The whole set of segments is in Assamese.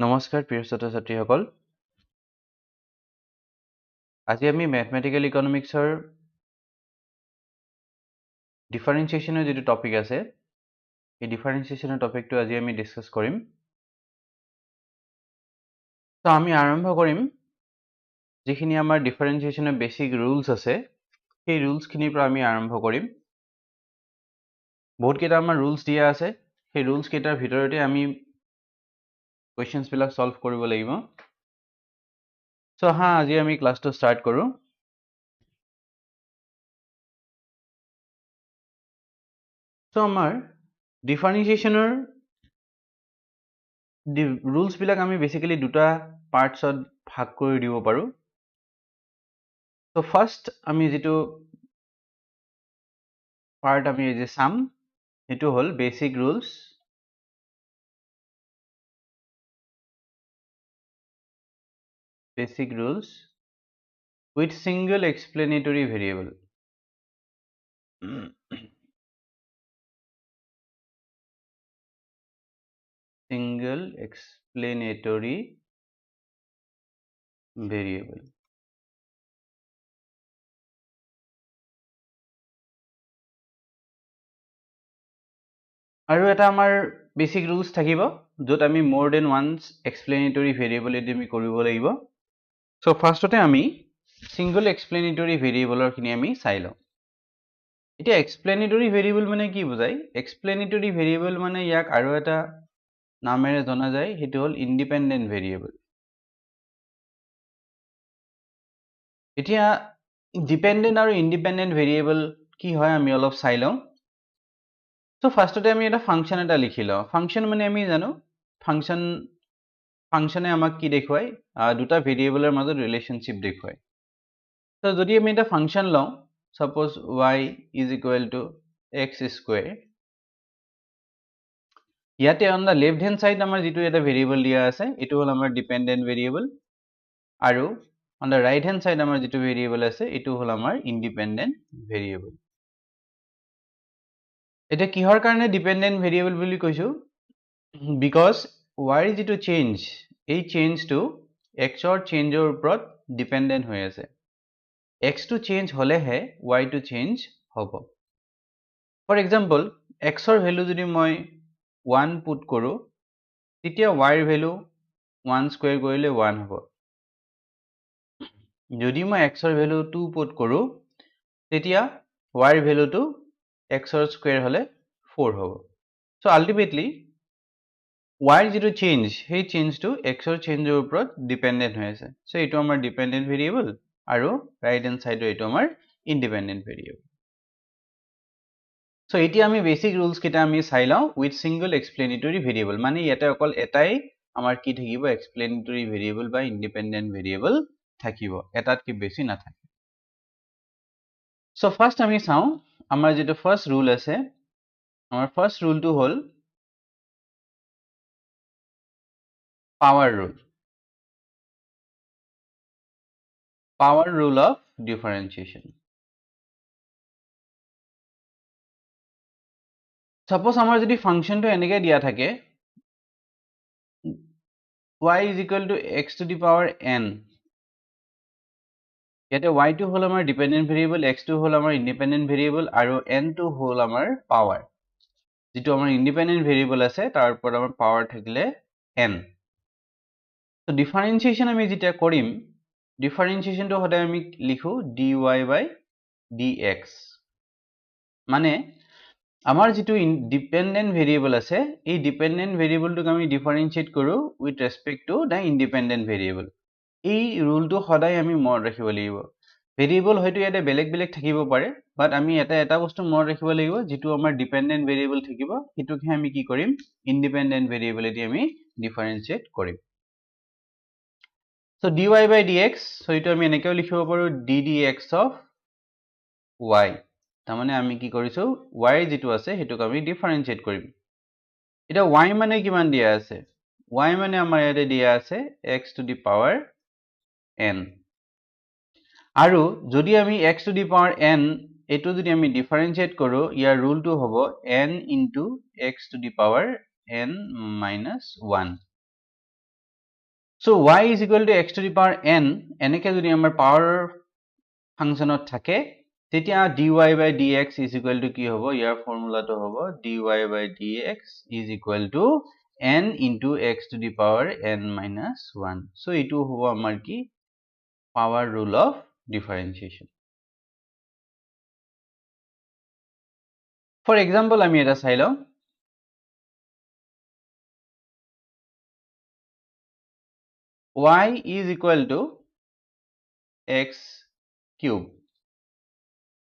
নমস্কাৰ প্ৰিয় ছাত্ৰ-ছাত্ৰীসকল। আজি আমি ম্যাথমেটিক্যাল ইকনমিক্সৰ ডিফাৰেন্সিয়েশ্যনৰ যেটো টপিক আছে, এই ডিফাৰেন্সিয়েশ্যনৰ টপিকটো আজি আমি ডিসকাস কৰিম। তো আমি আৰম্ভ কৰিম যিখিনি আমাৰ ডিফাৰেন্সিয়েশ্যনৰ বেসিক ৰুলস আছে, সেই ৰুলসখিনিৰ পৰা আমি আৰম্ভ কৰিম। বহুত কেইটা আমাৰ ৰুলস দিয়া আছে, সেই ৰুলস কেইটাৰ ভিতৰতে আমি কোৱেশ্চনছ বিলাক সলভ কৰিব লাগিব। সো আজি আমি ক্লাসটো স্টাৰ্ট কৰো। সো আমাৰ ডিফাৰেন্সিয়েশ্যনৰ ৰুলস বিলাক আমি বেসিক্যালি দুটা পাৰ্টসত ভাগ কৰি দিব পাৰো। সো ফার্স্ট আমি যেটো পার্ট আমি এই যে সাম, এটো হল basic rules. Basic rules with single explanatory variable. Single explanatory variable. আৰু এটা আমাৰ বেসিক রুলস থাকিব যত আমি more than once explanatory variable এদি আমি কৰিব লাগিব। সো ফার্স্টতে আমি single explanatory variable খিনি আমি চাই লওঁ। এতিয়া explanatory variable মানে কি বুজায়? Explanatory variable মানে ইয়াক আৰু এটা নামেৰে জনা যায়, হেতু হল independent variable। এতিয়া dependent আৰু independent variable কি হয় আমি অলপ চাই লওঁ। সো ফার্স্টতে আমি এটা ফাংশন এটা লিখি লওঁ। ফাংশন মানে আমি জানো ফাংশনে আমাক কি দেখুৱায়, দুটা ভেৰিয়েবলৰ মাজত ৰিলেশনশিপ দেখুৱায়। তো যদি আমি এটা ফাংশন লওঁ, সাপোজ y = x স্কয়ার, ইয়াতে on the left hand side আমাৰ যেটো এটা ভেৰিয়েবল দিয়া আছে, এটো হল আমাৰ ডিপেন্ডেন্ট ভেৰিয়েবল, আৰু on the right hand side আমাৰ যেটো ভেৰিয়েবল আছে, এটো হল আমাৰ ইন্ডিপেন্ডেন্ট ভেৰিয়েবল। এটা কিহৰ কাৰণে ডিপেন্ডেন্ট ভেৰিয়েবল বুলি কৈছো? বিকজ y যেটো চেঞ্জ, এই চেঞ্জটো x ৰ চেঞ্জৰ ওপৰত ডিপেন্ডেন্ট হৈ আছে। x টো চেঞ্জ হলেহে y টো চেঞ্জ হ'ব। ফৰ এক্সাম্পল, x ৰ ভ্যালু যদি মই 1 পুট কৰো, তেতিয়া y ৰ ভ্যালু 1 স্কয়াৰ কৰিলে 1 হ'ব। যদি মই x ৰ ভ্যালু 2 পুট কৰো, তেতিয়া y ৰ ভ্যালুটো x ৰ স্কয়ার হলে 4 হ'ব। সো আলটিমেটলি y যেটো চেঞ্জ, সেই চেঞ্জটো x ৰ চেঞ্জৰ ওপৰত ডিপেন্ডেন্ট হৈ আছে। সো এটো আমাৰ ডিপেন্ডেন্ট ভেৰিয়েবল, আৰু ৰাইট হ্যান্ড সাইডৰ এটো আমাৰ ইন্ডিপেন্ডেন্ট ভেৰিয়েবল। সো এতিয়া আমি বেসিক ৰুলস কেইটা আমি চাই লওঁ উইথ সিঙ্গল এক্সপ্লেনেটৰি ভেৰিয়েবল। মানে ইয়াতে অকল এটাই আমাৰ কি থাকিব, এক্সপ্লেনেটৰি ভেৰিয়েবল বা ইন্ডিপেন্ডেন্ট ভেৰিয়েবল থাকিব, এটাত কি বেছি নাথাকে। সো ফাৰ্স্ট আমি চাওঁ আমাৰ যেটো ফাৰ্স্ট ৰুল আছে, আমাৰ ফাৰ্স্ট ৰুলটো হল power rule. Power rule of differentiation. Suppose আমাৰ যদি ফাংশনটো এনেকে দিয়া থাকে, y = x to the power n, ইয়াতে y টো হল আমাৰ ডিপেন্ডেন্ট ভেৰিয়েবল, x টো হল আমাৰ ইন্ডিপেন্ডেন্ট ভেৰিয়েবল, আৰু n টো হল আমাৰ পাওয়াৰ। যেটো আমাৰ ইন্ডিপেন্ডেন্ট ভেৰিয়েবল আছে, তাৰ ওপৰত আমাৰ পাওয়াৰ থাকিলে n। তো ডিফাৰেন্সিয়েশন আমি যেতিয়া কৰিম, ডিফাৰেন্সিয়েশনটো সদায় আমি লিখো dy/dx। মানে আমাৰ যেটো ডিপেন্ডেন্ট ভেৰিয়েবল আছে, এই ডিপেন্ডেন্ট ভেৰিয়েবলটোক আমি ডিফাৰেন্সিয়েট কৰো with respect to the independent variable. এই ৰুলটো সদায় আমি মনত ৰাখিব লাগিব। ভেৰিয়েবল হয়তো ইয়াতে বেলেগ বেলেগ থাকিব পাৰে, বাট আমি এটা বস্তু মনত ৰাখিব লাগিব, যেটো আমাৰ ডিপেন্ডেন্ট ভেৰিয়েবল থাকিব, হেতুকে আমি কি কৰিম, ইন্ডিপেন্ডেন্ট ভেৰিয়েবল এদি আমি ডিফাৰেন্সিয়েট কৰিম। সো dy/dx, সো এটো আমি এনেকেও লিখিব পাৰো ddx of y। তাৰমানে আমি কি কৰিছো, y যেটো আছে হেতুক আমি ডিফাৰেন্সিয়েট কৰিম। এটা y মানে কিমান দিয়া আছে, y মানে আমাৰ ইয়াতে দিয়া আছে x to the power n। আৰু যদি আমি x to the power n এটো যদি আমি ডিফারেন্সিয়েট কৰো, ইয়াৰ রুলটো হ'ব n into x to the power n minus 1। So y is equal to x to the power n এনেকে যদি আমাৰ পাৱাৰ ফাংচনত থাকে তেতিয়া dy by dx is equal to কি হ'ব ইয়াৰ ফৰ্মুলাটো হ'ব dy by dx is equal to n into x to the power n minus 1 so এইটো হ'ব আমাৰ কি power rule of differentiation for example আমি এটা চাই লওঁ y is equal to x cube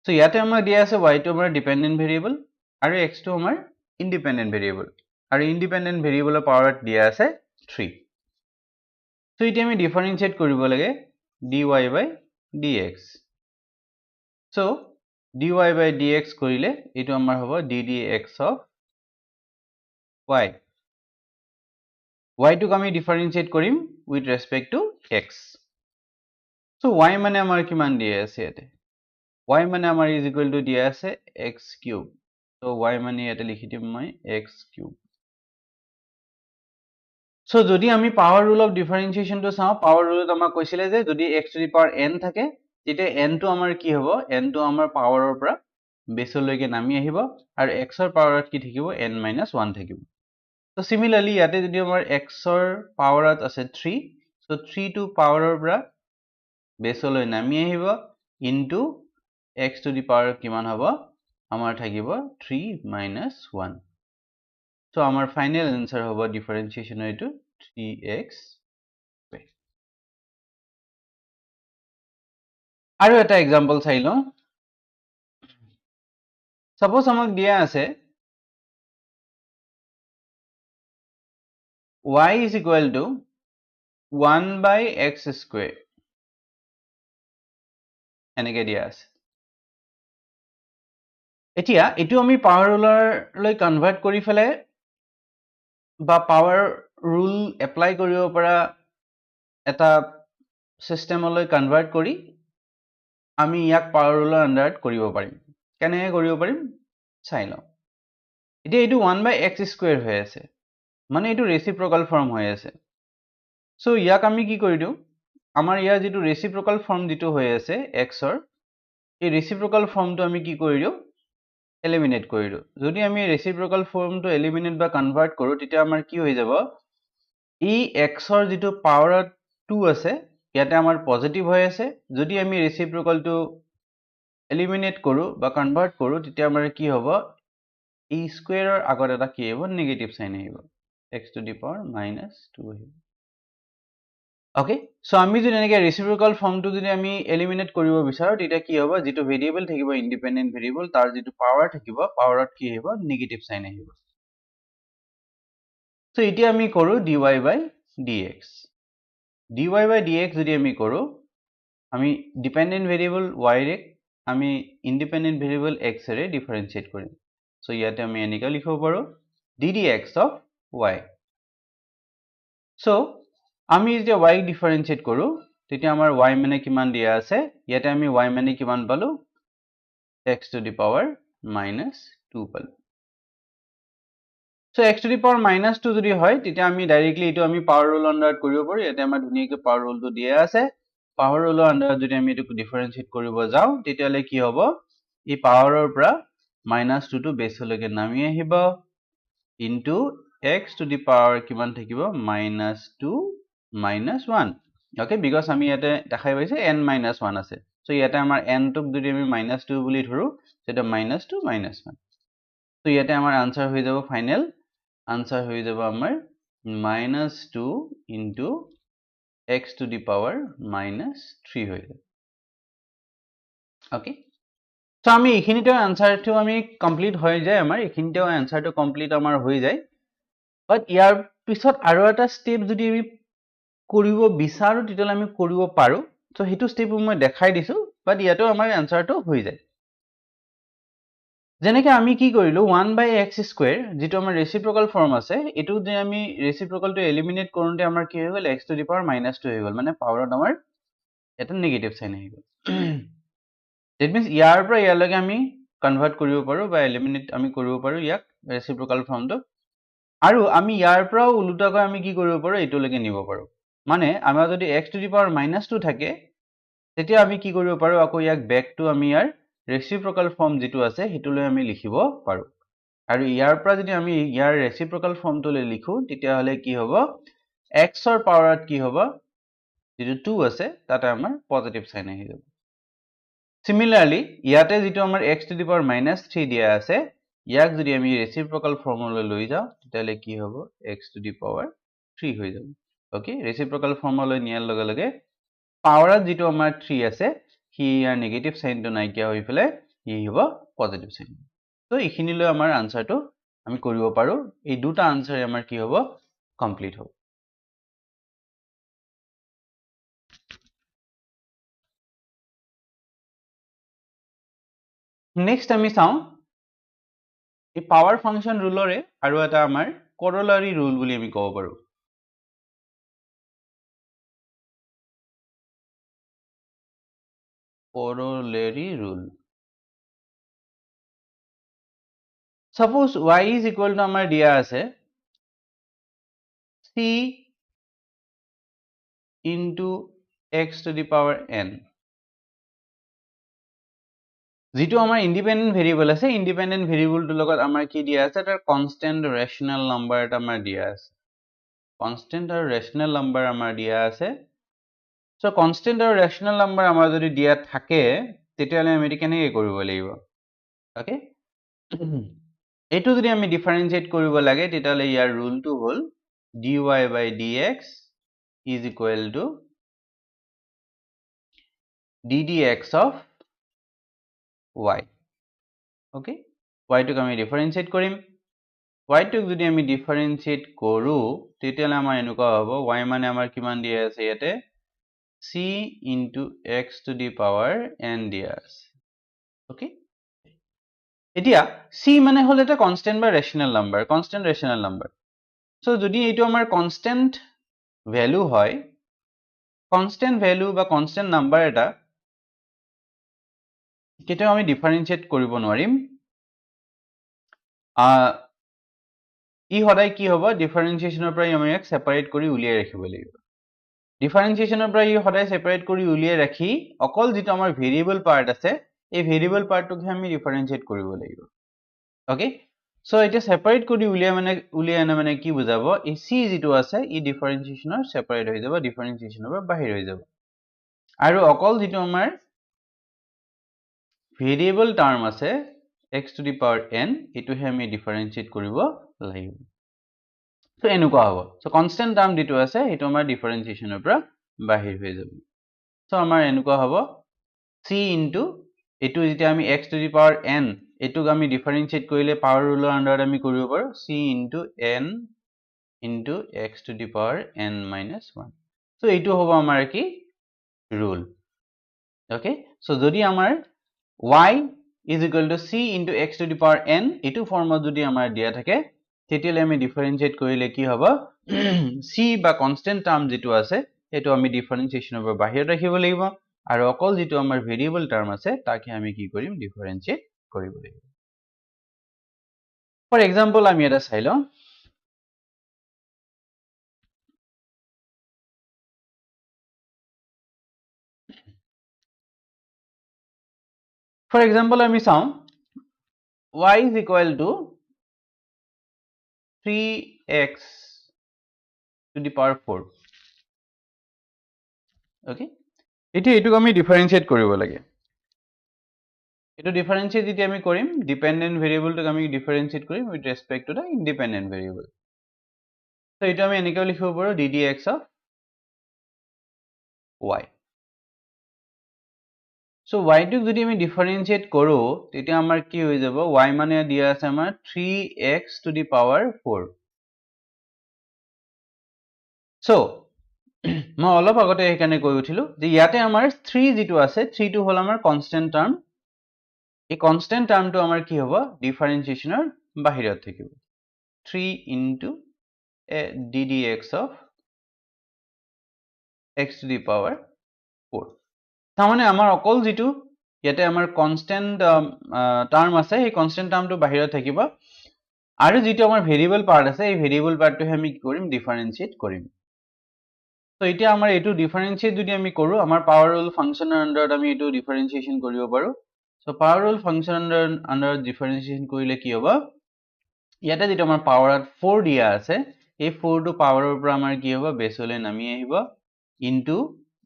so ইয়াতে আমাৰ দিয়া আছে y টো আমাৰ ডিপেন্ডেন্ট ভেৰিয়েবল আৰু x টো আমাৰ ইন্ডিপেন্ডেন্ট ভেৰিয়েবল আৰু ইন্ডিপেন্ডেন্ট ভেৰিয়েবলৰ পাৱাৰত দিয়া আছে 3 so এতিয়া আমি ডিফাৰেন্সিয়েট কৰিব লাগে dy by dx so dy by dx কৰিলে এইটো আমাৰ হ'ব ddx of y y টোক আমি ডিফাৰেন্সিয়েট কৰিম with respect to x so y মানে আমাৰ কিমান দিয়া আছে ইয়াতে y মানে আমাৰ is equal to দিয়া আছে x cube so y মানে ইয়াতে লিখি দিম মই x cube so যদি আমি পাৱাৰ ৰুল অফ ডিফাৰেন্সিয়েচন টো চাও পাৱাৰ ৰুলত আমাক কৈছিলে যে যদি x to the power n থাকে তেতিয়া n টো আমাৰ কি হ'ব n টো আমাৰ পাৱাৰৰ পৰা বেছলৈকে নামি আহিব আৰু x ৰ পাৱাৰত কি থাকিব n - 1 থাকিব so similarly ইয়াতে যদি আমাৰ x ৰ পাৱাৰত আছে 3 so 3 টো পাৱাৰৰ পৰা বেছলৈ নামি আহিব into x to the power কিমান হ'ব আমাৰ থাকিব 3 - 1 so আমাৰ ফাইনাল আনসাৰ হ'ব ডিফাৰেন্সিয়েচনৰ এটো 3x আৰু এটা एग्जांपल চাই লওঁ সাপোজ আমাক দিয়া আছে y is equal to 1 by x square এনেকে দিয়া আছে এতিয়া এটো আমি পাৱাৰ ৰুলাৰ লৈ কনভাৰ্ট কৰি ফেলে বা পাৱাৰ ৰুল এপ্লাই কৰিব পৰা এটা সিস্টেমলৈ কনভাৰ্ট কৰি আমি ইয়াক পাৱাৰ ৰুলৰ আন্ডাৰত কৰিব পাৰিম কেনেকৈ কৰিব পাৰিম চাই লওঁ এতিয়া এটো 1 by x square হৈ আছে মানে এটো ৰেচিপ্ৰকাল ফৰ্ম হৈ আছে সো ইয়াক আমি কি কৰি দিও আমাৰ ইয়াৰ যেটো ৰেচিপ্ৰকাল ফৰ্ম যেটো হৈ আছে x ৰ এই ৰেচিপ্ৰকাল ফৰ্মটো আমি কি কৰি দিও এলিমিনেট কৰি দিও যদি আমি ৰেচিপ্ৰকাল ফৰ্মটো এলিমিনেট বা কনভাৰ্ট কৰো তেতিয়া আমাৰ কি হৈ যাব এই x ৰ যেটো পাৱাৰত 2 আছে ইয়াতে আমাৰ পজিটিভ হৈ আছে যদি আমি ৰেচিপ্ৰকালটো এলিমিনেট কৰো বা কনভাৰ্ট কৰো তেতিয়া আমাৰ কি হ'ব এই স্কয়াৰৰ আগত এটা কি হ'ব নেগেটিভ সাইন আহিব x to the power -2 আহিব ওকে সো আমি যদি এনেকে ৰেচিপ্ৰকাল ফৰ্মটো যদি আমি এলিমিনেট কৰিব বিচাৰো তেতিয়া কি হ'ব যেটো ভেৰিয়েবল থাকিব ইন্ডিপেন্ডেন্ট ভেৰিয়েবল তাৰ যেটো পাৱাৰ থাকিব পাৱাৰত কি আহিব নেগেটিভ সাইন আহিব সো এতিয়া আমি কৰো dy by dx dy by dx যদি আমি কৰো আমি ডিপেন্ডেন্ট ভেৰিয়েবল y ৰে আমি ইন্ডিপেন্ডেন্ট ভেৰিয়েবল x ৰে ডিফাৰেন্সিয়েট কৰিম সো ইয়াতে আমি এনেকা লিখিব পাৰো ddx of y সো আমি যেতিয়া y ডিফাৰেন্সিয়েট কৰো তেতিয়া আমাৰ y মানে কিমান দিয়া আছে ইয়াতে আমি y মানে কিমান পালো x to the power -2 পালো so x to the power -2 যদি হয় তেতিয়া আমি ডাইৰেক্টলি এটো আমি পাৱাৰ ৰুল আন্ডাৰত কৰিব পাৰো ইয়াতে আমাৰ ধুনিয়াকৈ পাৱাৰ ৰুলটো দিয়া আছে পাৱাৰ ৰুলৰ আন্ডাৰত যদি আমি এটো ডিফাৰেন্সিয়েট কৰিব যাও তেতিয়ালে কি হ'ব এই পাৱাৰৰ পৰা -2 টো বেছলৈকে নামি আহিব into x to the power কিমান থাকিব -2 - 1 okay because আমি ইয়াতে দেখাই পাইছে n - 1 আছে সো ইয়াতে আমাৰ n টোক যদি আমি -2 বুলি ধৰো সেটা -2 - 1 সো ইয়াতে আমাৰ আনসাৰ হৈ যাব ফাইনাল আনসাৰ হৈ যাব আমাৰ -2 into x to the power -3 হৈ যাব okay সো আমি এখিনিতে আনসাৰটো আমি কমপ্লিট হৈ যায় আমাৰ এখিনিতে আনসাৰটো কমপ্লিট আমাৰ হৈ যায় বাট ইয়াৰ পিছত আৰু এটা স্টেপ যদি আমি কৰিব বিচাৰো তেতিয়ালে আমি কৰিব পাৰো সো হেতু স্টেপ মই দেখাই দিছো বাট ইয়াতো আমাৰ আনসাৰটো হৈ যায় যেনেকে আমি কি কৰিলো 1 by x square যেটো আমাৰ ৰেচিপ্ৰকাল ফৰ্ম আছে এটো যে আমি ৰেচিপ্ৰকালটো এলিমিনেট কৰোতে আমাৰ কি হৈ গল x to the power -2 হৈ গল মানে পাৱাৰত আমাৰ এটা নেগেটিভ সাইন আহি গল that means ইয়াৰ পৰা ইয়ালৈকে আমি কনভাৰ্ট কৰিব পাৰো বা এলিমিনেট আমি কৰিব পাৰো ইয়াক ৰেচিপ্ৰকাল ফৰ্মটো আৰু আমি ইয়াৰ পৰা উলুটাকৈ আমি কি কৰিব পাৰো এটোলৈকে নিব পাৰো মানে আমাৰ যদি x to the power -2 থাকে তেতিয়া আমি কি কৰিব পাৰো আকৌ ইয়াক বেক টু আমি ইয়াৰ ৰেচিপ্ৰকাল ফৰ্ম যেটো আছে হেতুলৈ আমি লিখিব পাৰো আৰু ইয়াৰ পৰা যদি আমি ইয়াৰ ৰেচিপ্ৰকাল ফৰ্মটোলৈ লিখো তেতিয়া হলে কি হ'ব x ৰ পাৱাৰত কি হ'ব যেটো 2 আছে তাতে আমাৰ পজিটিভ সাইন আহি যাব সিমিলাৰলি ইয়াতে যেটো আমাৰ x to the power -3 দিয়া আছে ইয়াক যদি আমি ৰেচিপ্ৰকাল ফৰ্মলৈ লৈ যাও তেতিয়ালে কি হ'ব x to the power 3 হৈ যাব ওকে ৰেচিপ্ৰকাল ফৰ্মলৈ নিয়াৰ লগে লগে পাৱাৰত যেটো আমাৰ 3 আছে হি ইয়াৰ নেগেটিভ সাইনটো নাইকিয়া হৈ ফেলে হি হ'ব পজিটিভ সাইন তো এইখিনিলৈ আমাৰ আনসাৰটো আমি কৰিব পাৰো এই দুটা আনসাৰে আমাৰ কি হ'ব কমপ্লিট হ'ব নেক্সট আমি চাও এই পাৱাৰ ফাংচন ৰুলৰে আৰু এটা আমাৰ কৰলাৰী ৰুল বুলি আমি ক'ব পাৰো corollary rule suppose y is equal to আমাৰ দিয়া আছে c into x to the power n যেটো আমাৰ ইন্ডিপেন্ডেন্ট ভেৰিয়েবল আছে ইন্ডিপেন্ডেন্ট ভেৰিয়েবলটোৰ লগত আমাৰ কি দিয়া আছে এটা কনস্ট্যান্ট ৰেশনাল নাম্বাৰ এটা আমাৰ দিয়া আছে কনস্ট্যান্ট আৰু ৰেশনাল নাম্বাৰ আমাৰ দিয়া আছে সো কনস্ট্যান্ট আৰু ৰেশনাল নাম্বাৰ আমাৰ যদি দিয়া থাকে তেতিয়ালে আমি কেনেকৈ কৰিব লাগিব ওকে এটো যদি আমি ডিফাৰেন্সিয়েট কৰিব লাগে তেতিয়ালে ইয়াৰ ৰুলটো হ'ল dy by dx is equal to ddx of y okay y টোক আমি ডিফাৰেন্সিয়েট কৰিম y টোক যদি আমি ডিফাৰেন্সিয়েট কৰো তেতিয়ালে আমাৰ এনেকুৱা হ'ব y মানে আমাৰ কিমান দিয়া আছে ইয়াতে c into x to the power n দিয়া আছে ওকে এতিয়া c মানে হল এটা কনস্ট্যান্ট বা ৰেশনাল নাম্বাৰ কনস্ট্যান্ট ৰেশনাল নাম্বাৰ সো যদি এইটো আমাৰ কনস্ট্যান্ট ভ্যালু হয় কনস্ট্যান্ট ভ্যালু বা কনস্ট্যান্ট নাম্বাৰ এটা কেতিয়াও আমি ডিফাৰেন্সিয়েট কৰিব নোৱাৰিম ই সদায় কি হ'ব ডিফাৰেন্সিয়েচনৰ পৰা আমি এক সেপাৰেট কৰি উলিয়াই ৰাখিব লাগিব ডিফাৰেন্সিয়েচনৰ পৰা ই সদায় সেপাৰেট কৰি উলিয়াই ৰাখি অকল যেটো আমাৰ ভেৰিয়েবল পাৰ্ট আছে এই ভেৰিয়েবল পাৰ্টটোক আমি ডিফাৰেন্সিয়েট কৰিব লাগিব ওকে সো এটা সেপাৰেট কৰি উলিয়াই আনা মানে কি বুজাব এই c যেটো আছে ই ডিফাৰেন্সিয়েচনৰ সেপাৰেট হৈ যাব ডিফাৰেন্সিয়েচনৰ পৰা বাহিৰ হৈ যাব আৰু অকল যেটো আমাৰ ভেৰিয়েবল টাৰ্ম আছে x to the power n এটোহে আমি ডিফাৰেন্সিয়েট কৰিব লাগিব সো এনেকুৱা হ'ব সো কনস্ট্যান্ট টাৰ্ম যেটো আছে হেটো আমাৰ ডিফাৰেন্সিয়েচনৰ পৰা বাহিৰ হৈ যাব সো আমাৰ এনেকুৱা হ'ব c into এটো যেতিয়া আমি x to the power n এটোক আমি ডিফাৰেন্সিয়েট কৰিলে পাৱাৰ ৰুলৰ আন্ডাৰত আমি কৰিব পাৰো c into n into x to the power n minus 1 so এইটো হ'ব আমাৰ কি ৰুল ওকে সো যদি আমাৰ y is equal to c into x to the power n এটো ফৰ্মত যদি আমাৰ দিয়া থাকে তেতিয়ালে আমি ডিফাৰেন্সিয়েট কৰিলে কি হ'ব c বা কনস্ট্যান্ট টাৰ্ম যেটো আছে এটো আমি ডিফাৰেন্সিয়েচনৰ পৰা বাহিৰ ৰাখিব লাগিব আৰু অকল যেটো আমাৰ ভেৰিয়েবল টাৰ্ম আছে তাকে আমি কি কৰিম ডিফাৰেন্সিয়েট কৰিব লাগিব ফৰ এক্সাম্পল আমি এটা চাই লওঁ ফৰ এক্সাম্পল আমি চাওঁ y is equal to 3x to the power 4 okay এটোক আমি ডিফাৰেন্সিয়েট কৰিব লাগে এটো ডিফাৰেন্সিয়েট যদি আমি কৰিম ডিপেন্ডেন্ট ভেৰিয়েবলটোক আমি ডিফাৰেন্সিয়েট কৰিম with respect to the independent variable so এটো আমি এনেকৈ লিখিব পাৰো ddx of y so y টোক যদি আমি ডিফাৰেন্সিয়েট কৰো তেতিয়া আমাৰ কি হৈ যাব y মানে দিয়া আছে আমাৰ 3x to the power 4 so মই অলপ আগতে এখানে কৈ উঠিলো যে ইয়াতে আমাৰ 3 যেটো আছে 3 টো হল আমাৰ কনস্ট্যান্ট টাৰ্ম এই কনস্ট্যান্ট টাৰ্মটো আমাৰ কি হ'ব ডিফাৰেন্সিয়েচনৰ বাহিৰত থাকিব 3 into ddx of x to the power 4 তাৰমানে আমাৰ অকল যেটো ইয়াতে আমাৰ কনস্ট্যান্ট টাৰ্ম আছে এই কনস্ট্যান্ট টাৰ্মটো বাহিৰত থাকিব আৰু যেটো আমাৰ ভেৰিয়েবল পাৰ্ট আছে এই ভেৰিয়েবল পাৰ্টটো আমি কি কৰিম ডিফাৰেন্সিয়েট কৰিম So এতিয়া আমাৰ এটো ডিফাৰেন্সিয়েট যদি আমি কৰো আমাৰ পাৱাৰ ৰুল ফাংচনৰ আন্ডাৰত আমি এটো ডিফাৰেন্সিয়েচন কৰিব পাৰো সো পাৱাৰ ৰুল ফাংচনৰ আন্ডাৰত ডিফাৰেন্সিয়েচন কৰিলে কি হ'ব ইয়াতে যেটো আমাৰ পাৱাৰত 4 দিয়া আছে এই 4 টো পাৱাৰৰ পৰা আমাৰ কি হ'ব বেছলৈ নামি আহিব into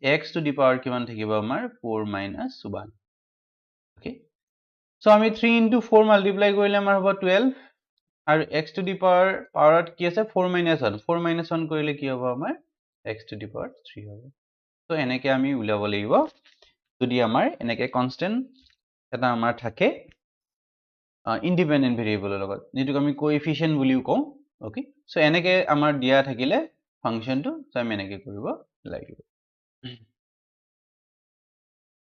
x to the power কিমান থাকিব আমাৰ 4 - 1 ওকে সো আমি 3 into 4 মাল্টিপ্লাই কৰিলে আমাৰ হ'ব 12 আৰু x টু দি পাৱাৰত কি আছে 4 - 1 4 - 1 কৰিলে কি হ'ব আমাৰ x to the power 3 হবে তো এনেকে আমি উলাব লাগিব যদি আমাৰ এনেকে কনস্ট্যান্ট এটা আমাৰ থাকে ইন্ডিপেন্ডেন্ট ভেৰিয়েবলৰ লগত যেটো আমি কোএফিচিয়েন্ট বুলিও কওঁ ওকে সো এনেকে আমাৰ দিয়া থাকিলে ফাংশনটো সো আমি এনেকে কৰিব লাগিব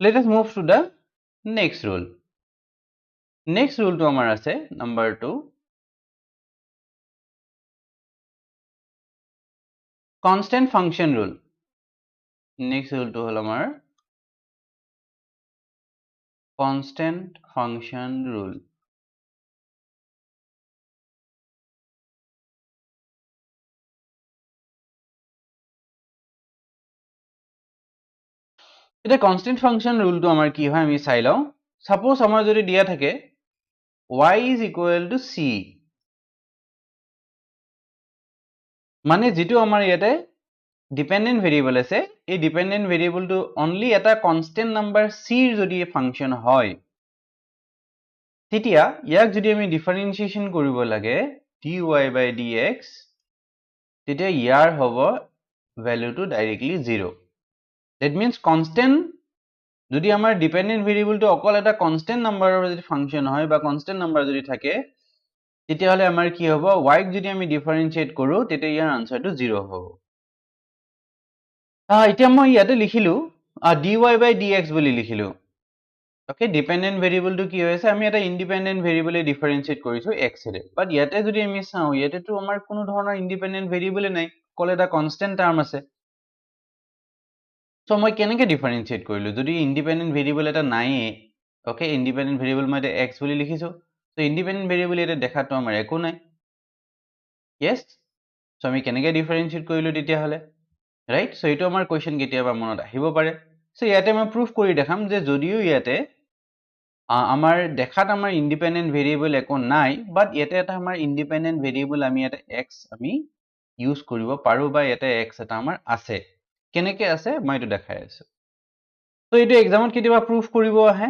let us move to the next rule to আমাৰ আছে number 2 constant function rule next rule to হল আমাৰ constant function rule এটা constant function rule to আমাৰ কি হয় আমি চাই লও suppose আমাৰ যদি দিয়া থাকে y is equal to c মানে যেটো আমাৰ ইয়াতে dependent variable আছে এই dependent variable to only এটা constant number c যদি function হয় তেতিয়া ইয়াক যদি আমি differentiation কৰিব লাগে dy by dx তেতিয়া ইয়াৰ হ'ব value to directly 0 that means constant যদি আমাৰ dependent variable to অকল এটা constant number যদি function হয় বা constant number যদি থাকে তেতিয়া হলে আমাৰ কি হ'ব y ক যদি আমি differentiate কৰো তেতিয়া ইয়াৰ আনসাৰটো 0 হ'ব এতিয়া মই ইয়াতে লিখিলো dy by dx বুলি লিখিলো okay dependent variable to কি হৈছে আমি এটা independent variable differentiate কৰিছো x এৰে বাট ইয়াতে যদি আমি চাও ইয়াতে তো আমাৰ কোনো ধৰণৰ independent variable নাই কল এটা constant term আছে সো মই কেনেকে differentiate কৰিলো যদি independent variable এটা নাই okay independent variable মই x বুলি লিখিছো সো independent variable এটা দেখাটো আমাৰ একো নাই yes সো আমি কেনেকে differentiate কৰিলো তেতিয়া হলে right সো এটো আমাৰ কোৱেশ্চন কেতিয়াবা মনত আহিব পাৰে সো ইয়াতে মই প্ৰুফ কৰি দেখাম যে যদিও ইয়াতে আমাৰ দেখাত আমাৰ ইন্ডিপেন্ডেন্ট ভেৰিয়েবল একো নাই বাট ইয়াতে এটা আমাৰ ইন্ডিপেন্ডেন্ট ভেৰিয়েবল আমি ইয়াতে x আমি ইউজ কৰিব পাৰো বা ইয়াতে x এটা আমাৰ আছে কেনেকে আছে মই এটো দেখাই আছো তো এটো এক্সামত কেতিয়াবা প্ৰুফ কৰিব আহে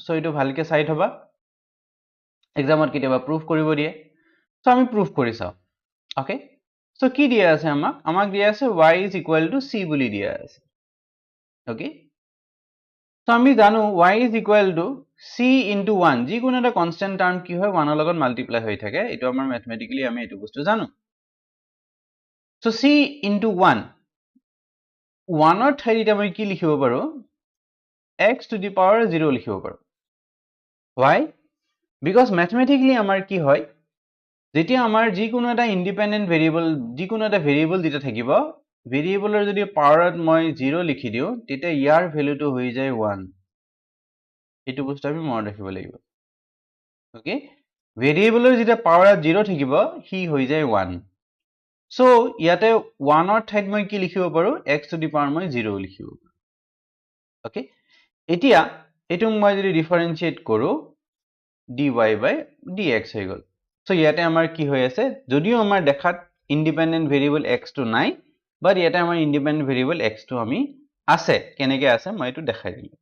সো এটো ভালকে চাই থবা এক্সামত কেতিয়াবা প্ৰুফ কৰিব দিয়ে সো আমি প্ৰুফ কৰি চাও ওকে সো কি দিয়া আছে আমাক দিয়া আছে y is equal to c বুলি দিয়া আছে ওকে সো আমি জানো y is equal to c into 1 যিকোনো এটা কনস্ট্যান্ট টার্ম কি হয় 1 ৰ লগত মাল্টিপ্লাই হৈ থাকে এটো আমাৰ ম্যাথমেটিক্যালি আমি এটো বস্তু জানো সো c into 1 1 ৰ ঠাইত আমি কি লিখিব পাৰো x to the power 0 লিখিব পাৰো why because mathematically আমাৰ কি হয় যেতিয়া আমাৰ যিকোনো এটা ইন্ডিপেন্ডেন্ট ভেৰিয়েবল যিকোনো এটা ভেৰিয়েবল যেটা থাকিব ভেৰিয়েবলৰ যদি পাৱাৰত মই 0 লিখি দিও তেতিয়া ইয়াৰ ভ্যালুটো হৈ যায় 1 এটো বস্তু আমি মনত ৰাখিব লাগিব ওকে ভেৰিয়েবলৰ যেটা পাৱাৰত 0 থাকিব হি হৈ যায় 1 সো ইয়াতে 1 ৰ ঠাইত মই কি লিখিব পাৰো x to the power মই 0 লিখিব পাৰো ওকে এতিয়া এটো মই যদি ডিফাৰেন্সিয়েট কৰো dy by dx হৈ গল সো ইয়াতে আমাৰ কি হৈ আছে যদিও আমাৰ দেখাত ইন্ডিপেন্ডেন্ট ভেৰিয়েবল x টো নাই বাট ইয়াতে আমাৰ ইন্ডিপেন্ডেন্ট ভেৰিয়েবল x টো আমি আছে কেনেকে আছে মই এটো দেখাই দিলো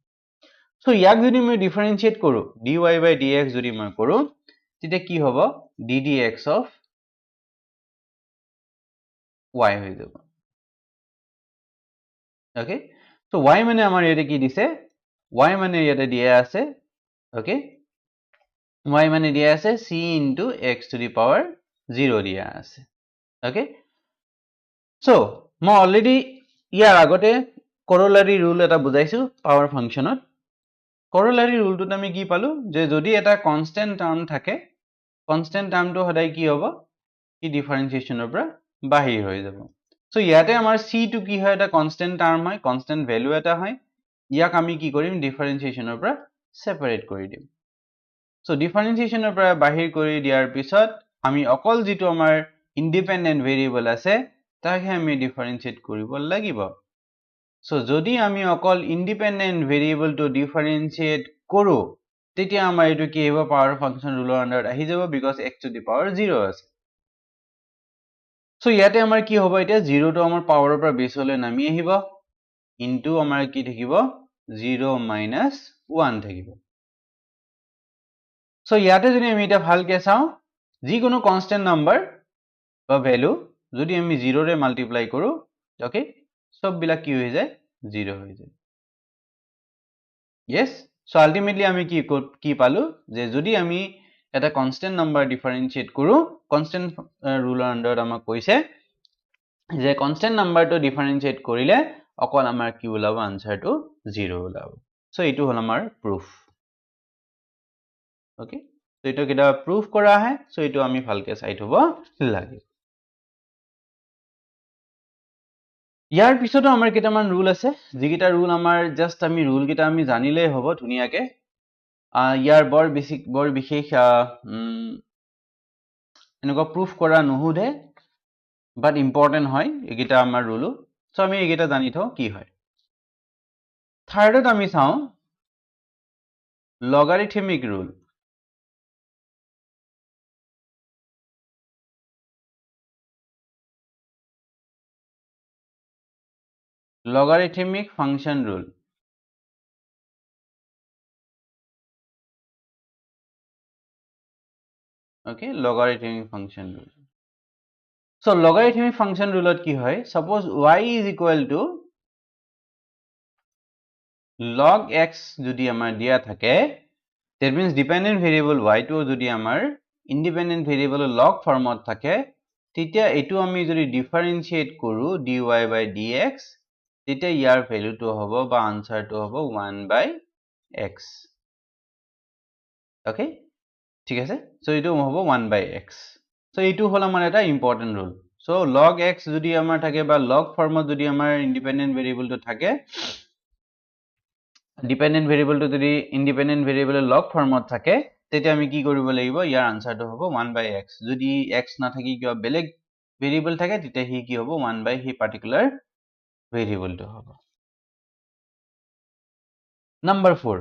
সো ইয়াক যদি মই ডিফাৰেন্সিয়েট কৰো dy by dx যদি মই কৰো তেতিয়া কি হ'ব ddx of y হৈ যাব ওকে সো y মানে আমাৰ ইয়াতে কি দিছে y মানে ইয়াতে দিয়া আছে ওকে y মানে দিয়া আছে c into x to the power 0 দিয়া আছে ওকে সো মই অলৰেডি ইয়াৰ আগতে corollary rule এটা বুজাইছো পাৱাৰ ফাংশনত corollary rule আমি কি পালো যে যদি এটা কনস্ট্যান্ট টার্ম থাকে কনস্ট্যান্ট টার্মটো সদায় কি হ'ব কি ডিফাৰেন্সিয়েচনৰ পৰা বাহিৰ হৈ যাব সো ইয়াতে আমাৰ c টো কি হয় এটা কনস্ট্যান্ট টাৰ্ম হয় কনস্ট্যান্ট ভ্যালু এটা হয় ইয়াক আমি কি কৰিম ডিফাৰেন্সিয়েচনৰ পৰা সেপাৰেট কৰি দিম সো ডিফাৰেন্সিয়েচনৰ পৰা বাহিৰ কৰি দিয়াৰ পিছত আমি অকল যেটো আমাৰ ইন্ডিপেন্ডেন্ট ভেৰিয়েবল আছে তাকে আমি ডিফাৰেন্সিয়েট কৰিব লাগিব সো যদি আমি অকল ইন্ডিপেন্ডেন্ট ভেৰিয়েবলটো ডিফাৰেন্সিয়েট কৰো তেতিয়া আমাৰ এটো কি হ'ব পাৱাৰ ফাংচন ৰুলৰ আন্ডাৰত আহি যাব because x to the power 0 আছে সো ইয়াতে আমাৰ কি হ'ব এতিয়া 0 টো আমাৰ পাৱাৰৰ পৰা বেছলৈ নামি আহিব ইনটু আমাৰ কি থাকিব 0 minus 1 থাকিব সো ইয়াতে যদি আমি এটা ভালকে চাও যি কোনো কনস্ট্যান্ট নাম্বার বা ভ্যালু যদি আমি 0 ৰে মাল্টিপ্লাই কৰো ওকে সব বিলাক কি হৈ যায় 0 হৈ যায় yes so ultimately আমি কি পালো যে যদি আমি এটা কনস্ট্যান্ট নাম্বার ডিফারেন্সিয়েট কৰো কনস্ট্যান্ট ৰুলৰ আন্ডাৰত আমাক কৈছে যে কনস্ট্যান্ট নাম্বাৰটো ডিফাৰেন্সিয়েট কৰিলে অকল আমাৰ কি ওলাব আনসাৰটো 0 ওলাব সো এইটো হল আমাৰ প্ৰুফ ওকে তো এইটো কিটা প্ৰুফ কৰা আছে সো এইটো আমি ভালকে চাই থব লাগে ইয়াৰ পিছতো আমাৰ কেইটামান ৰুল আছে যিকিটা ৰুল আমাৰ জাস্ট আমি ৰুল কিটা আমি জানিলে হ'ব ধুনিয়াকে ইয়াৰ বৰ বিশেষ এনেকুৱা প্ৰুফ কৰা নহুধে বাট ইম্পৰ্টেন্ট হয় এইকিটা আমাৰ ৰুল সো আমি এইকিটা জানি থও কি হয় থাৰ্ডত আমি চাও logarithmic rule logarithmic function rule okay logarithmic function rule so logarithmic function rule ki hoy suppose y is equal to log x jodi amar dia thake that means dependent variable y to jodi amar independent variable log format thake titia etu ami jodi differentiate koru dy by dx titia yar value to hobo ba answer to hobo 1 by x okay ঠিক আছে সো এটো হ'ব 1 by x সো এটো হল আমাৰ এটা important rule so log x যদি আমাৰ থাকে বা log ফৰ্মত যদি আমাৰ ইন্ডিপেন্ডেন্ট ভেৰিয়েবল টো থাকে ডিপেন্ডেন্ট ভেৰিয়েবল টো যদি ইন্ডিপেন্ডেন্ট ভেৰিয়েবল log ফৰ্মত থাকে তেতিয়া আমি কি কৰিব লাগিব ইয়াৰ আনসাৰটো হ'ব 1 by x যদি x না থাকি কিবা বেলেগ ভেৰিয়েবল থাকে তেতিয়া হি কি হ'ব 1 by হি পাৰ্টিকুলাৰ ভেৰিয়েবল টো হ'ব নাম্বাৰ 4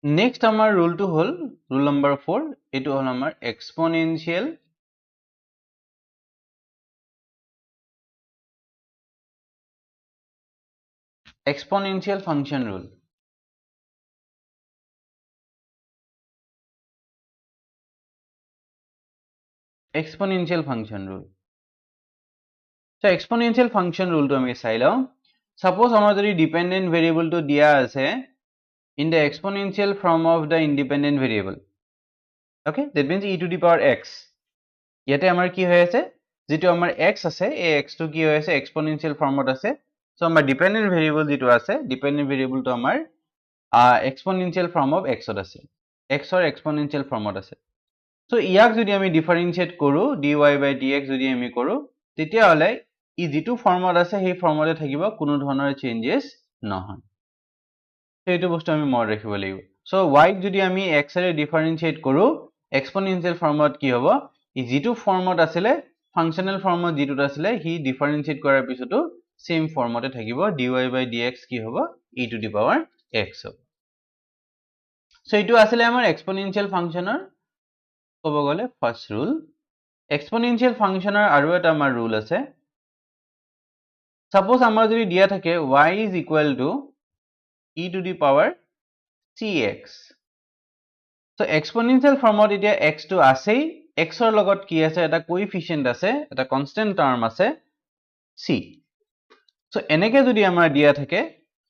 next আমাৰ rule to hol rule number 4 etu hol amar exponential function rule exponential function rule so exponential function rule to ami sai lao suppose amar jodi dependent variable to dia ase in the exponential form of the independent variable okay that means e to the power x yate amar ki hoy ase jitu amar x ase a x to ki hoy ase exponential format ase so amar dependent variable jitu ase dependent variable to amar exponential form of x ot ase x or exponential format ase so iyak jodi ami differentiate koru dy by dx jodi ami koru titia hole i jitu format ase he format e thakibo kono dhonor changes nohoy এইটো বস্তু আমি মনত ৰাখিব লাগিব সো y যদি আমি x ৰে ডিফাৰেন্সিয়েট কৰো এক্সপোনেনশিয়াল ফৰ্মত কি হ'ব ই যেটো ফৰ্মত আছিল ফাংশনাল ফৰ্মত যেটো আছিল হি ডিফাৰেন্সিয়েট কৰাৰ পিছতো সেম ফৰ্মতে থাকিব dy by dx কি হ'ব e to the power x হ'ব সো এইটো আছিল আমাৰ এক্সপোনেনশিয়াল ফাংশনৰ ক'ব গলে ফাৰ্স্ট ৰুল এক্সপোনেনশিয়াল ফাংশনৰ আৰু এটা আমাৰ ৰুল আছে সাপোজ আমাৰ যদি দিয়া থাকে y is equal to e to the power cx so exponential formot itia x to asei x or logot ki ase eta coefficient ase eta constant term ase c so eneke jodi amar dia thake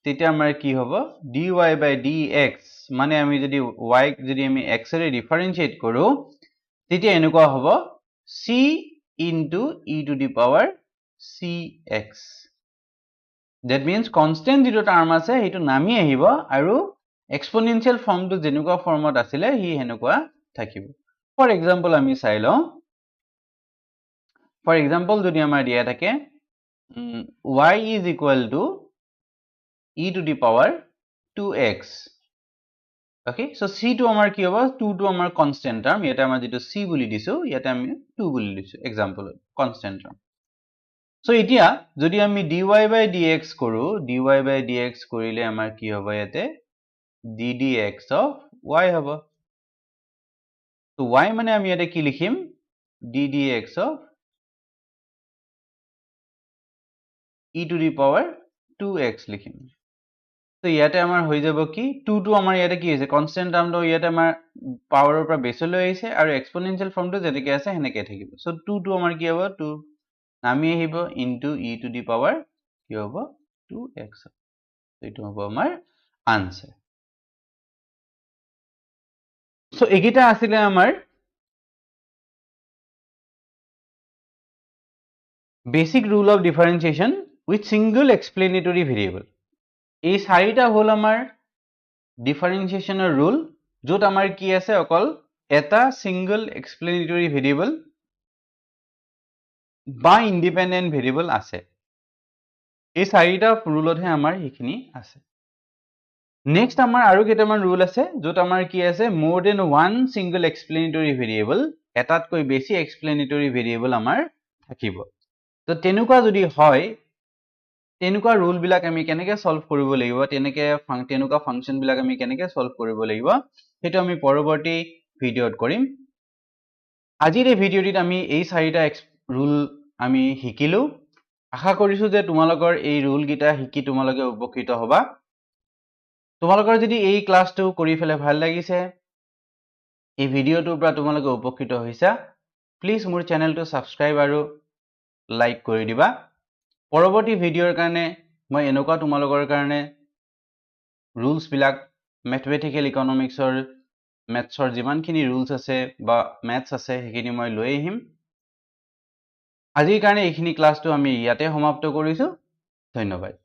titia amar ki hobo dy by dx mane ami jodi y jodi ami x re differentiate koru titia enukwa hobo c into e to the power cx that means constant zero term ase hetu nami ahibo aru exponential form to jenukwa format asile hi henukwa thakibo for example ami sai lo for example jodi amar dia thake y is equal to e to the power 2x Okay, so c to আমাৰ কি হ'ব 2 to আমাৰ constant term ইয়াতে আমাৰ যেটো c বুলি দিছো ইয়াতে আমি 2 বুলি দিছো example constant term so এতিয়া যদি আমি dy by dx কৰো dy by dx কৰিলে আমাৰ কি হ'ব ইয়াতে ddx of y হ'ব so y মানে আমি ইয়াতে কি লিখিম ddx of e to the power 2x লিখিম তো ইয়াতে আমাৰ হৈ যাব কি 2 to আমাৰ ইয়াতে কি হৈছে কনস্ট্যান্ট টাৰ্মটো ইয়াতে আমাৰ পাৱাৰৰ পৰা বেছলৈ আহিছে আৰু এক্সপোনেনশিয়েল ফৰ্মটো যেনেকৈ আছে হেনেকৈ থাকিব সো 2 to আমাৰ কি হ'ব 2 নামি আহিব into e to the power কি হ'ব 2x এইটো হ'ব আমাৰ আনসাৰ সো এগিটা আছিল আমাৰ basic rule of differentiation with single explanatory variable এই চাৰিটা হল আমাৰ ডিফাৰেন্সিয়েশনৰ ৰুল যত আমাৰ কি আছে অকল এটা সিঙ্গল এক্সপ্লেনেটৰি ভেৰিয়েবল বা ইন্ডিপেন্ডেন্ট ভেৰিয়েবল আছে এই চাৰিটা ৰুলতহে আমাৰ এইখিনি আছে নেক্সট আমাৰ আৰু কেইটামান ৰুল আছে যত আমাৰ কি আছে মোৰ then one single explanatory variable এটাতকৈ বেছি এক্সপ্লেনেটৰি ভেৰিয়েবল আমাৰ থাকিব তো তেনেকুৱা যদি হয় তেনেকুৱা ৰুল বিলাক আমি কেনেকৈ সলভ কৰিব লাগিব তেনেকুৱা ফাংশন বিলাক আমি কেনেকৈ সলভ কৰিব লাগিব হেতু আমি পৰৱৰ্তী ভিডিওত কৰিম আজিৰ এই ভিডিওটিত আমি এই চাৰিটা ৰুল আমি শিকিলো আশা কৰিছো যে তোমালোকৰ এই ৰুল গিটা শিকি তোমালোকে উপকৃত হবা তোমালোকৰ যদি এই ক্লাসটো কৰি ফেলে ভাল লাগিছে এই ভিডিওটোৰ পৰা তোমালোকে উপকৃত হৈছা প্লিজ মোৰ চেনেলটো সাবস্ক্ৰাইব আৰু লাইক কৰি দিবা পৰৱৰ্তী ভিডিওৰ কাৰণে মই এনেকুৱা তোমালোকৰ কাৰণে ৰুলস বিলাক ম্যাথমেটিক্যাল ইকোনমিক্সৰ ম্যাথছৰ যিমানখিনি ৰুলস আছে বা ম্যাথছ আছে সেইখিনি মই লৈ আহিম আজিৰ কাৰণে এইখিনি ক্লাসটো আমি ইয়াতে সমাপ্ত কৰিছো ধন্যবাদ